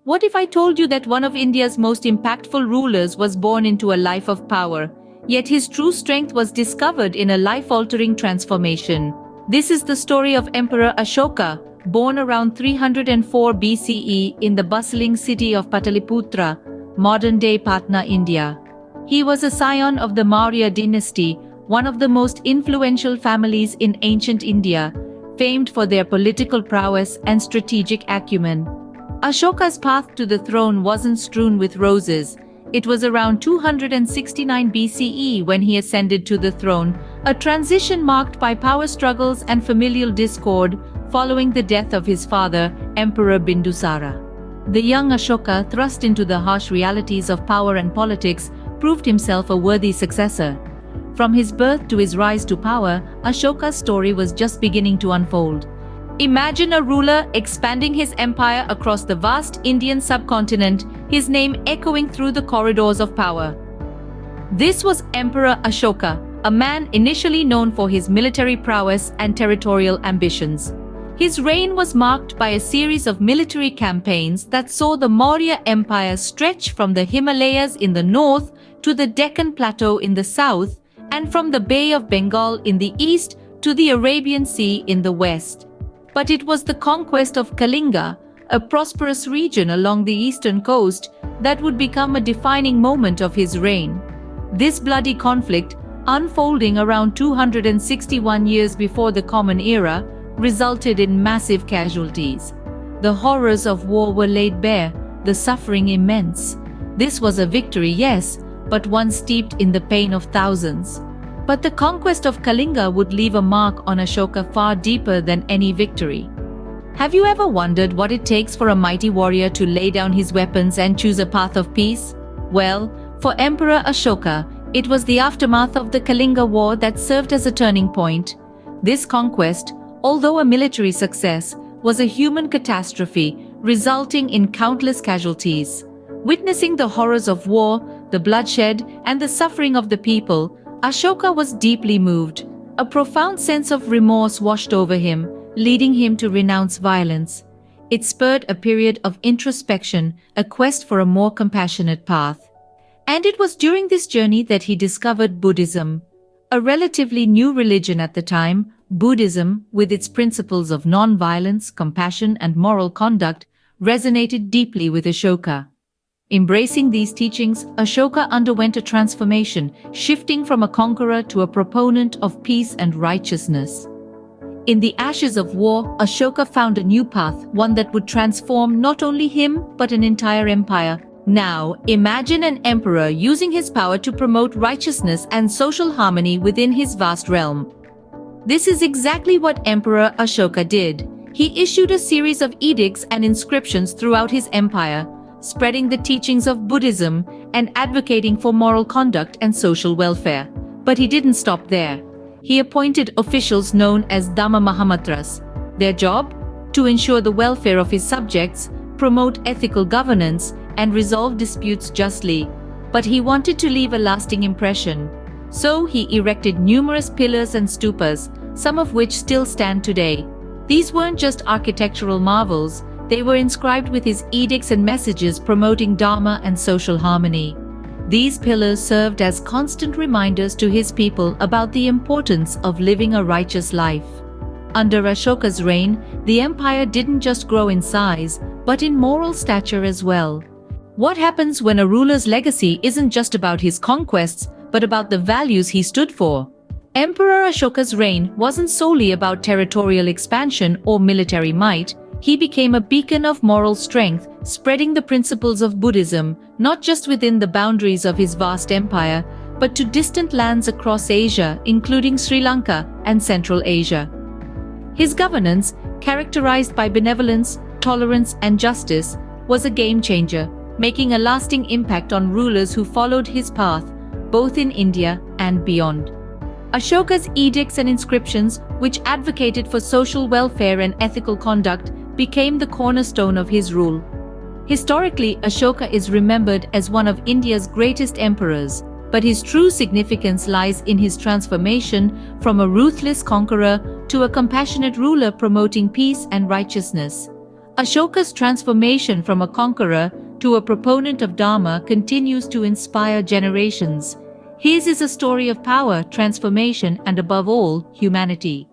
What if I told you that one of India's most impactful rulers was born into a life of power, yet his true strength was discovered in a life-altering transformation? This is the story of Emperor Ashoka, born around 304 BCE in the bustling city of Pataliputra, modern-day Patna, India. He was a scion of the Maurya dynasty, one of the most influential families in ancient India, famed for their political prowess and strategic acumen. Ashoka's path to the throne wasn't strewn with roses. It was around 269 BCE when he ascended to the throne, a transition marked by power struggles and familial discord following the death of his father, Emperor Bindusara. The young Ashoka, thrust into the harsh realities of power and politics, proved himself a worthy successor. From his birth to his rise to power, Ashoka's story was just beginning to unfold. Imagine a ruler expanding his empire across the vast Indian subcontinent, his name echoing through the corridors of power. This was Emperor Ashoka, a man initially known for his military prowess and territorial ambitions. His reign was marked by a series of military campaigns that saw the Maurya Empire stretch from the Himalayas in the north to the Deccan Plateau in the south, and from the Bay of Bengal in the east to the Arabian Sea in the west. But it was the conquest of Kalinga, a prosperous region along the eastern coast, that would become a defining moment of his reign. This bloody conflict, unfolding around 261 years before the Common Era, resulted in massive casualties. The horrors of war were laid bare, the suffering immense. This was a victory, yes, but one steeped in the pain of thousands. But the conquest of Kalinga would leave a mark on Ashoka far deeper than any victory. Have you ever wondered what it takes for a mighty warrior to lay down his weapons and choose a path of peace? Well, for Emperor Ashoka, it was the aftermath of the Kalinga War that served as a turning point. This conquest, although a military success, was a human catastrophe, resulting in countless casualties. Witnessing the horrors of war, the bloodshed, and the suffering of the people, Ashoka was deeply moved. A profound sense of remorse washed over him, leading him to renounce violence. It spurred a period of introspection, a quest for a more compassionate path. And it was during this journey that he discovered Buddhism. A relatively new religion at the time, Buddhism, with its principles of non-violence, compassion, and moral conduct, resonated deeply with Ashoka. Embracing these teachings, Ashoka underwent a transformation, shifting from a conqueror to a proponent of peace and righteousness. In the ashes of war, Ashoka found a new path, one that would transform not only him, but an entire empire. Now, imagine an emperor using his power to promote righteousness and social harmony within his vast realm. This is exactly what Emperor Ashoka did. He issued a series of edicts and inscriptions throughout his empire, spreading the teachings of Buddhism and advocating for moral conduct and social welfare. But he didn't stop there. He appointed officials known as Dhamma Mahamatras. Their job? To ensure the welfare of his subjects, promote ethical governance, and resolve disputes justly. But he wanted to leave a lasting impression. So he erected numerous pillars and stupas, some of which still stand today. These weren't just architectural marvels. They were inscribed with his edicts and messages promoting Dharma and social harmony. These pillars served as constant reminders to his people about the importance of living a righteous life. Under Ashoka's reign, the empire didn't just grow in size, but in moral stature as well. What happens when a ruler's legacy isn't just about his conquests, but about the values he stood for? Emperor Ashoka's reign wasn't solely about territorial expansion or military might. He became a beacon of moral strength, spreading the principles of Buddhism, not just within the boundaries of his vast empire, but to distant lands across Asia, including Sri Lanka and Central Asia. His governance, characterized by benevolence, tolerance, and justice, was a game-changer, making a lasting impact on rulers who followed his path, both in India and beyond. Ashoka's edicts and inscriptions, which advocated for social welfare and ethical conduct, became the cornerstone of his rule. Historically, Ashoka is remembered as one of India's greatest emperors, but his true significance lies in his transformation from a ruthless conqueror to a compassionate ruler promoting peace and righteousness. Ashoka's transformation from a conqueror to a proponent of Dharma continues to inspire generations. His is a story of power, transformation, and above all, humanity.